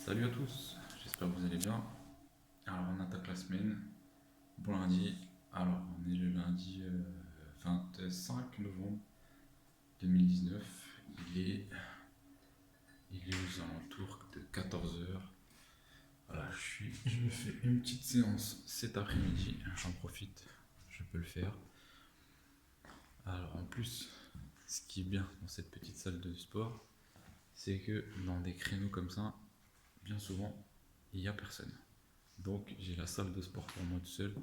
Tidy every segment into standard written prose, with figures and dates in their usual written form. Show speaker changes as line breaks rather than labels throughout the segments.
Salut à tous, j'espère que vous allez bien. Alors on attaque la semaine. Bon lundi. Alors on est le lundi 25 novembre 2019. Il est aux alentours de 14 heures. Voilà, je me fais une petite séance cet après-midi. J'en profite, je peux le faire. Alors en plus, ce qui est bien dans cette petite salle de sport, c'est que dans des créneaux comme ça, bien souvent, il n'y a personne. Donc j'ai la salle de sport pour moi tout seul.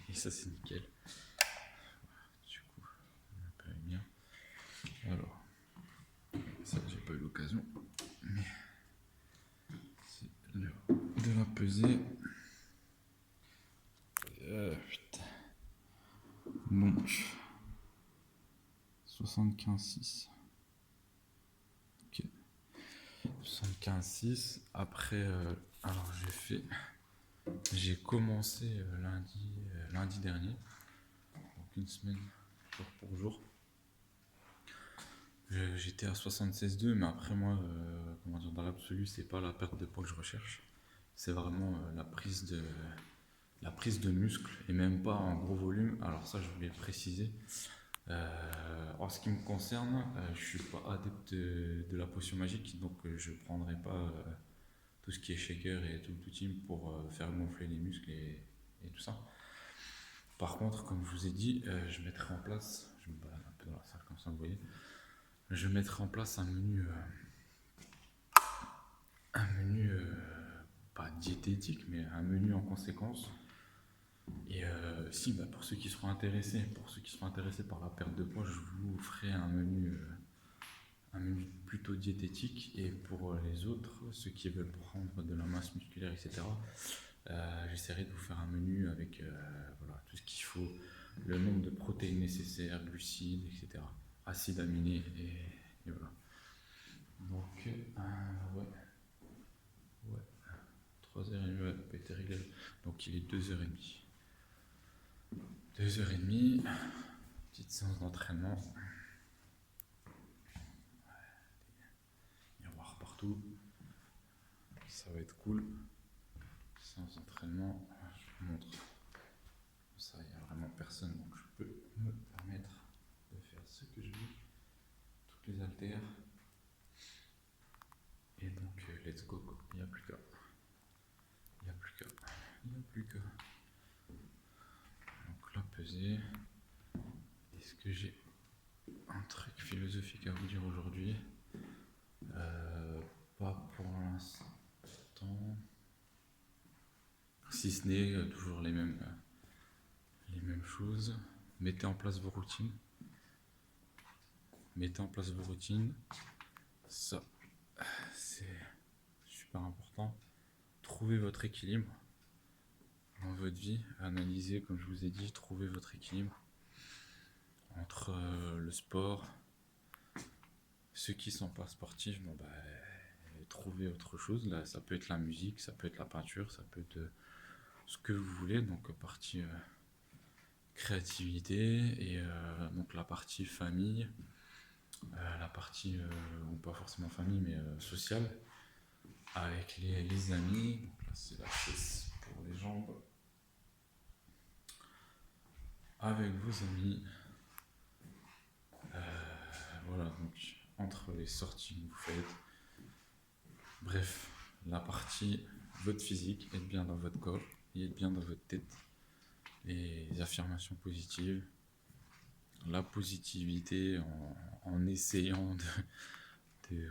Et ça c'est nickel. Du coup, on peut bien. Alors, ça j'ai pas eu l'occasion. Mais c'est l'heure de la peser. Putain. Donc 75,6. Ok. 75,6. Après, alors j'ai commencé lundi dernier. Donc une semaine jour pour jour. J'étais à 76,2, mais après moi, comment dire, dans l'absolu, c'est pas la perte de poids que je recherche. C'est vraiment la prise de muscle et même pas en gros volume. Alors ça, je voulais préciser. En ce qui me concerne, je suis pas adepte de la potion magique, donc je prendrai pas tout ce qui est shaker et tout le team pour faire gonfler les muscles et tout ça. Par contre, comme je vous ai dit, je mettrai en place, je me balade un peu dans la salle comme ça, vous voyez, je mettrai en place un menu pas diététique, mais un menu en conséquence. Et si, bah, pour ceux qui seront intéressés par la perte de poids, je vous ferai un menu plutôt diététique. Et pour les autres, ceux qui veulent prendre de la masse musculaire, etc., j'essaierai de vous faire un menu avec voilà, tout ce qu'il faut, le nombre de protéines nécessaires, glucides, etc., acides aminés, et voilà. Donc, ouais, ouais, 3h30, ouais, pas été réglé. Donc, il est 2h30. 2h30, petite séance d'entraînement. Miroir partout. Ça va être cool. Séance d'entraînement. Je vous montre. Ça, il n'y a vraiment personne, donc je peux me permettre de faire ce que je veux. Toutes les haltères. Et donc, let's go. Il n'y a plus qu'à. Il n'y a plus qu'à. Il n'y a plus qu'à. Donc là, peser. Est-ce que j'ai un truc philosophique à vous dire aujourd'hui? Pas pour l'instant. Si ce n'est toujours les mêmes choses. Mettez en place vos routines. Mettez en place vos routines. Ça, c'est super important. Trouvez votre équilibre dans votre vie. Analysez, comme je vous ai dit, trouvez votre équilibre entre le sport. Ceux qui ne sont pas sportifs, bon, bah, trouvez autre chose. Là, ça peut être la musique, ça peut être la peinture, ça peut être ce que vous voulez. Donc, partie créativité et donc la partie famille, la partie, ou pas forcément famille, mais sociale, avec les amis. Donc là, c'est la chaise pour les jambes. Avec vos amis. Voilà, donc entre les sorties que vous faites. Bref, la partie votre physique, être bien dans votre corps et être bien dans votre tête. Les affirmations positives, la positivité en essayant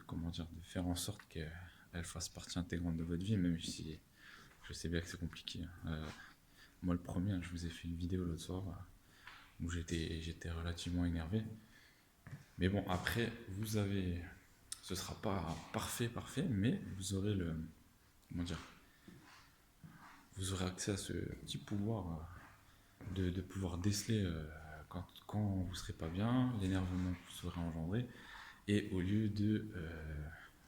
comment dire, de faire en sorte qu'elle fasse partie intégrante de votre vie, même si je sais bien que c'est compliqué. Moi, le premier, je vous ai fait une vidéo l'autre soir où j'étais relativement énervé. Mais bon, après, ce sera pas parfait, mais vous aurez comment dire, vous aurez accès à ce petit pouvoir de pouvoir déceler quand vous serez pas bien, l'énervement que vous serez engendré, et au lieu de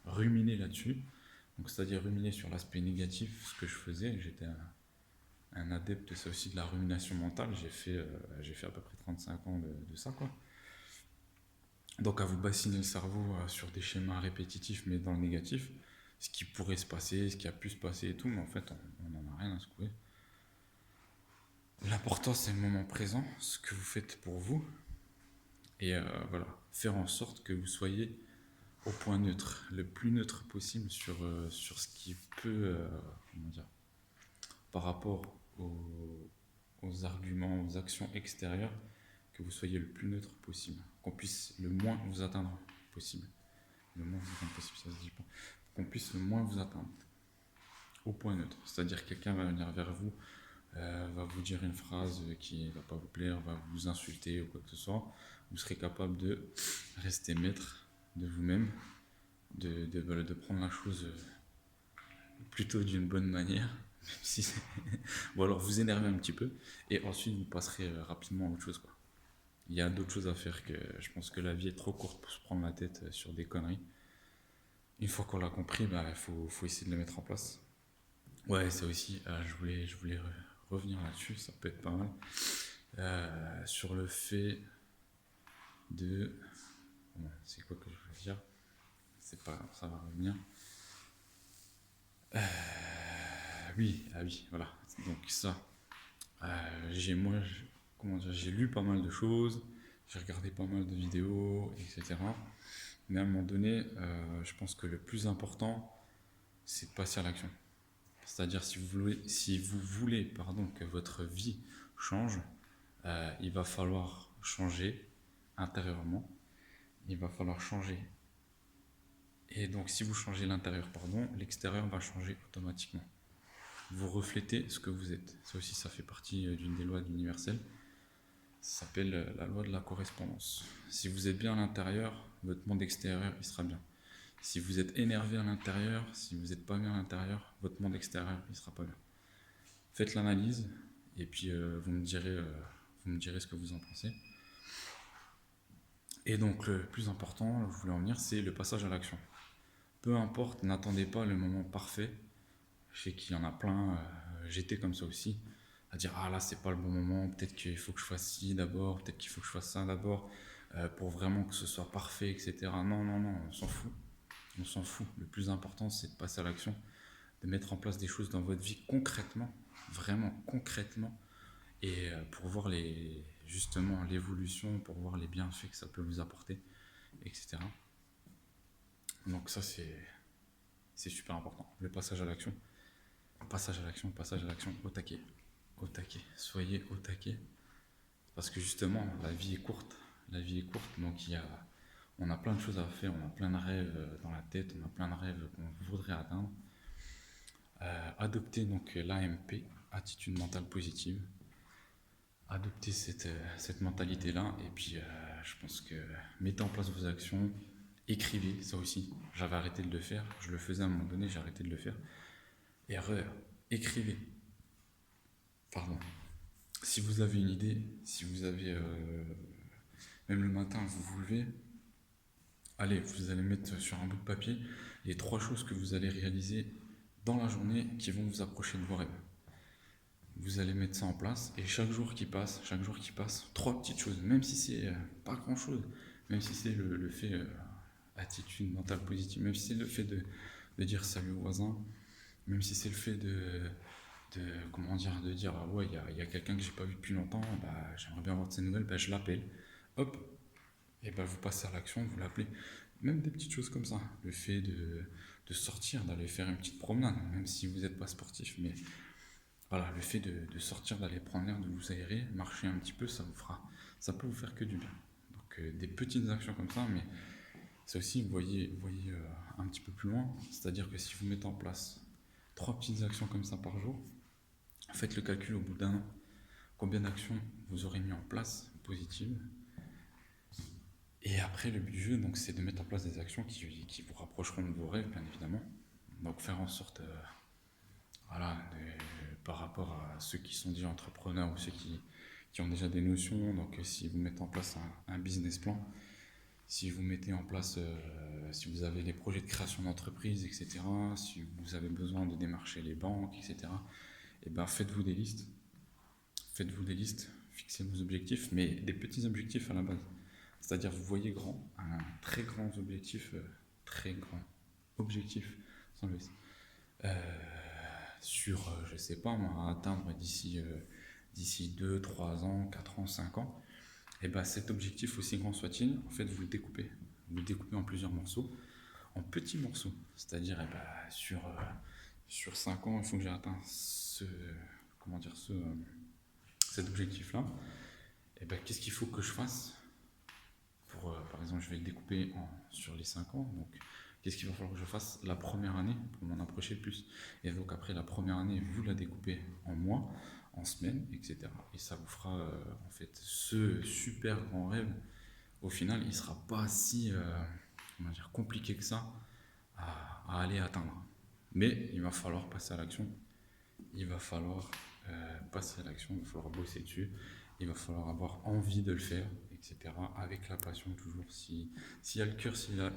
ruminer là-dessus, donc c'est-à-dire ruminer sur l'aspect négatif, ce que je faisais, j'étais un adepte de ça aussi, de la rumination mentale. J'ai fait à peu près 35 ans de ça, quoi. Donc à vous bassiner le cerveau sur des schémas répétitifs mais dans le négatif, ce qui pourrait se passer, ce qui a pu se passer et tout, mais en fait, on n'en a rien à secouer. L'important, c'est le moment présent, ce que vous faites pour vous, et voilà, faire en sorte que vous soyez au point neutre, le plus neutre possible sur ce qui peut, comment dire, par rapport aux arguments, aux actions extérieures, que vous soyez le plus neutre possible, qu'on puisse le moins vous atteindre possible. Le moins vous atteindre possible, ça se dit pas. Qu'on puisse le moins vous atteindre au point neutre. C'est-à-dire que quelqu'un va venir vers vous, va vous dire une phrase qui ne va pas vous plaire, va vous insulter ou quoi que ce soit. Vous serez capable de rester maître de vous-même, de prendre la chose plutôt d'une bonne manière, même si ou alors vous énerver un petit peu, et ensuite vous passerez rapidement à autre chose, quoi. Il y a d'autres choses à faire que je pense que la vie est trop courte pour se prendre la tête sur des conneries. Une fois qu'on l'a compris, bah, faut essayer de le mettre en place. Ouais, ça aussi, je voulais revenir là-dessus, ça peut être pas mal. Sur le fait de... Bon, c'est quoi que je veux dire? C'est pas grave, ça va revenir. Oui, voilà. Donc ça, comment dire, j'ai lu pas mal de choses, j'ai regardé pas mal de vidéos, etc. Mais à un moment donné, je pense que le plus important, c'est de passer à l'action. C'est-à-dire si vous voulez que votre vie change, il va falloir changer intérieurement. Il va falloir changer. Et donc si vous changez l'intérieur, l'extérieur va changer automatiquement. Vous reflétez ce que vous êtes. Ça aussi, ça fait partie d'une des lois de l'universel. Ça s'appelle la loi de la correspondance. Si vous êtes bien à l'intérieur, votre monde extérieur, il sera bien. Si vous êtes énervé à l'intérieur, si vous n'êtes pas bien à l'intérieur, votre monde extérieur, il sera pas bien. Faites l'analyse et puis vous me direz ce que vous en pensez. Et donc le plus important, je voulais en venir, c'est le passage à l'action. Peu importe, n'attendez pas le moment parfait. Je sais qu'il y en a plein, j'étais comme ça aussi, à dire ah là c'est pas le bon moment, peut-être qu'il faut que je fasse ci d'abord, peut-être qu'il faut que je fasse ça d'abord, pour vraiment que ce soit parfait, etc. Non, non, non, on s'en fout. On s'en fout. Le plus important, c'est de passer à l'action, de mettre en place des choses dans votre vie concrètement, vraiment concrètement, et pour voir justement l'évolution, pour voir les bienfaits que ça peut vous apporter, etc. Donc ça, c'est super important. Le passage à l'action. Passage à l'action, au taquet. Au taquet. Soyez au taquet. Parce que justement, la vie est courte. La vie est courte, donc on a plein de choses à faire, on a plein de rêves dans la tête, on a plein de rêves qu'on voudrait atteindre. Adoptez donc l'AMP, attitude mentale positive. Adoptez cette mentalité-là, et puis je pense que mettez en place vos actions, écrivez, ça aussi. J'avais arrêté de le faire, je le faisais à un moment donné, j'ai arrêté de le faire. Erreur, écrivez. Pardon. Si vous avez une idée, si vous avez, même le matin, vous vous levez, allez, vous allez mettre sur un bout de papier les 3 choses que vous allez réaliser dans la journée qui vont vous approcher de vos rêves. Vous allez mettre ça en place et chaque jour qui passe, 3 petites choses, même si c'est pas grand chose, même si c'est le fait attitude mentale positive, même si c'est le fait de dire salut aux voisins, même si c'est le fait de dire ah ouais, il y a quelqu'un que j'ai pas vu depuis longtemps, bah, j'aimerais bien avoir de ses nouvelles, bah, je l'appelle, hop, et bah, vous passez à l'action, vous l'appelez. Même des petites choses comme ça, le fait de sortir, d'aller faire une petite promenade, même si vous n'êtes pas sportif, mais voilà, le fait de sortir, d'aller prendre l'air, de vous aérer, marcher un petit peu, ça peut vous faire que du bien. Donc des petites actions comme ça, mais ça aussi, vous voyez un petit peu plus loin, c'est-à-dire que si vous mettez en place 3 petites actions comme ça par jour, faites le calcul au bout d'un an, combien d'actions vous aurez mis en place, positives. Et après, le but du jeu, donc, c'est de mettre en place des actions qui vous rapprocheront de vos rêves, bien évidemment. Donc faire en sorte, voilà, par rapport à ceux qui sont déjà entrepreneurs ou ceux qui ont déjà des notions, donc si vous mettez en place un business plan, si vous mettez en place, si vous avez des projets de création d'entreprise, etc., si vous avez besoin de démarcher les banques, etc., et ben faites-vous des listes. Faites-vous des listes, fixez vos objectifs, mais des petits objectifs à la base. C'est-à-dire vous voyez grand, un très grand objectif, sans le S. Sur, je sais pas moi, atteindre d'ici 2, 3 ans, 4 ans, 5 ans, et ben cet objectif, aussi grand soit-il, en fait, vous le découpez. Vous le découpez en plusieurs morceaux, en petits morceaux. C'est-à-dire, eh ben, sur 5 ans, il faut que j'ai atteint comment dire, cet objectif-là. Et ben, qu'est-ce qu'il faut que je fasse par exemple, je vais le découper sur les 5 ans. Donc, qu'est-ce qu'il va falloir que je fasse la première année pour m'en approcher le plus? Et donc, après la première année, vous la découpez en mois, en semaines, etc. Et ça vous fera, en fait, ce super grand rêve. Au final, il ne sera pas si comment dire, compliqué que ça à aller atteindre. Mais il va falloir passer à l'action. Il va falloir passer à l'action, il va falloir bosser dessus, il va falloir avoir envie de le faire, etc. Avec la passion toujours. S'il y a le cœur, s'il y a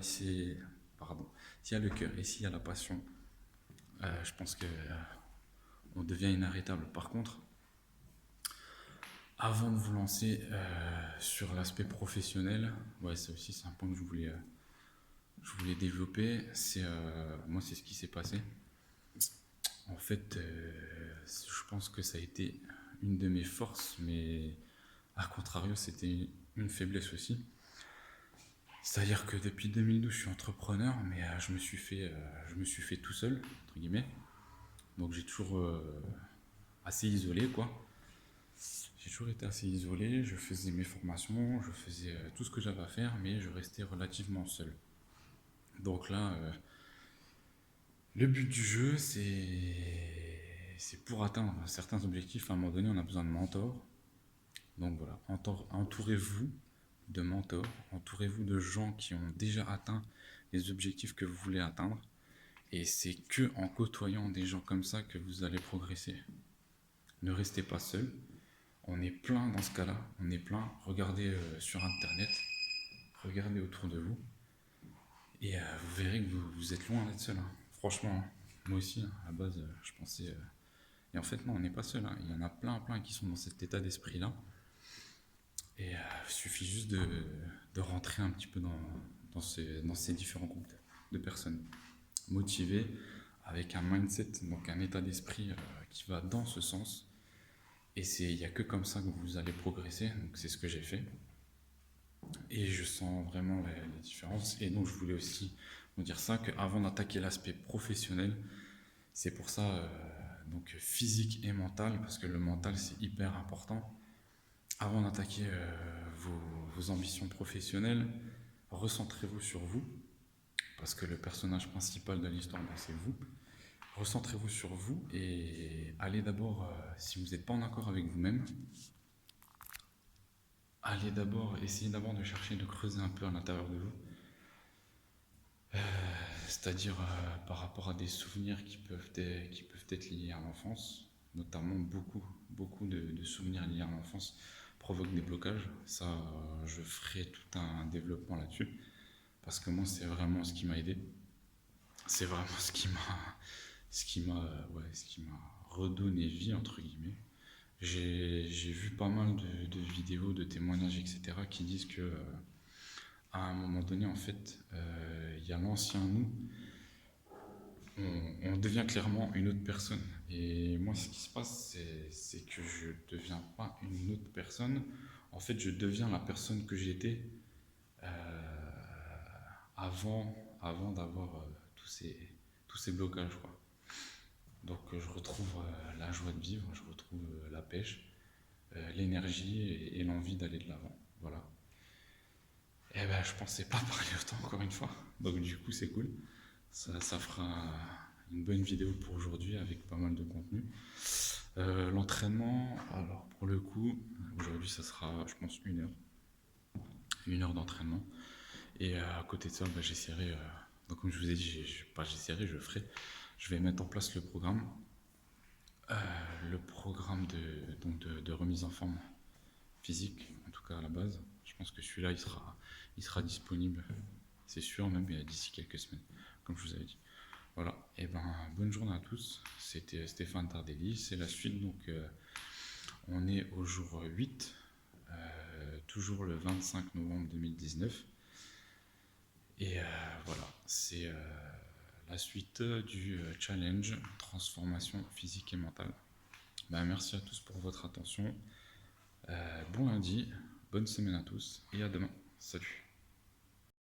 le cœur et s'il y a la passion, je pense que on devient inarrêtable. Par contre, avant de vous lancer sur l'aspect professionnel, ouais, ça aussi c'est un point que je voulais développer. Moi, c'est ce qui s'est passé. En fait, je pense que ça a été une de mes forces, mais à contrario, c'était une faiblesse aussi. C'est-à-dire que depuis 2012, je suis entrepreneur, mais je me suis fait tout seul, entre guillemets. Donc j'ai toujours assez isolé, quoi. J'ai toujours été assez isolé, je faisais mes formations, je faisais tout ce que j'avais à faire, mais je restais relativement seul. Donc là, le but du jeu, c'est pour atteindre certains objectifs, à un moment donné, on a besoin de mentors. Donc voilà, entourez-vous de mentors, entourez-vous de gens qui ont déjà atteint les objectifs que vous voulez atteindre. Et c'est que en côtoyant des gens comme ça que vous allez progresser. Ne restez pas seul. On est plein dans ce cas-là, on est plein. Regardez sur Internet, regardez autour de vous. Et vous verrez que vous êtes loin d'être seul, hein. Franchement, hein. Moi aussi, hein, à la base, je pensais. Et en fait, non, on n'est pas seul, hein. Il y en a plein, plein qui sont dans cet état d'esprit-là. Et il suffit juste de rentrer un petit peu dans ces différents groupes de personnes motivées, avec un mindset, donc un état d'esprit qui va dans ce sens. Et il n'y a que comme ça que vous allez progresser. Donc c'est ce que j'ai fait. Et je sens vraiment la différence. Et donc je voulais aussi vous dire ça, qu'avant d'attaquer l'aspect professionnel, c'est pour ça, donc physique et mental, parce que le mental c'est hyper important. Avant d'attaquer vos ambitions professionnelles, recentrez-vous sur vous, parce que le personnage principal de l'histoire, ben, c'est vous. Recentrez-vous sur vous et allez d'abord, si vous n'êtes pas en accord avec vous-même, essayez d'abord de chercher, de creuser un peu à l'intérieur de vous. C'est-à-dire par rapport à des souvenirs qui peuvent être liés à l'enfance, notamment beaucoup de souvenirs liés à l'enfance provoquent des blocages. Ça, je ferai tout un développement là-dessus, parce que moi, c'est vraiment ce qui m'a aidé. C'est vraiment ce qui m'a redonné vie, entre guillemets. J'ai vu pas mal de vidéos, de témoignages, etc., qui disent que à un moment donné, en fait, il y a l'ancien nous, on devient clairement une autre personne. Et moi, ce qui se passe, c'est que je ne deviens pas une autre personne. En fait, je deviens la personne que j'étais avant d'avoir tous ces blocages, quoi. Donc, je retrouve la joie de vivre, je retrouve la pêche, l'énergie et l'envie d'aller de l'avant. Voilà. Et ben, je pensais pas parler autant, encore une fois. Donc, du coup, c'est cool. Ça fera une bonne vidéo pour aujourd'hui avec pas mal de contenu. L'entraînement, alors pour le coup, aujourd'hui ça sera, je pense, 1 heure d'entraînement. Et à côté de ça, bah, j'essaierai, donc comme je vous ai dit, je ferai, je vais mettre en place le programme de remise en forme physique, en tout cas à la base. Je pense que celui-là, il sera disponible, c'est sûr, même d'ici quelques semaines, comme je vous avais dit. Voilà, et ben bonne journée à tous, c'était Stéphane Tardelli, c'est la suite, donc on est au jour 8, toujours le 25 novembre 2019, et voilà, la suite du challenge transformation physique et mentale. Bah, merci à tous pour votre attention. Bon lundi, bonne semaine à tous et à demain. Salut.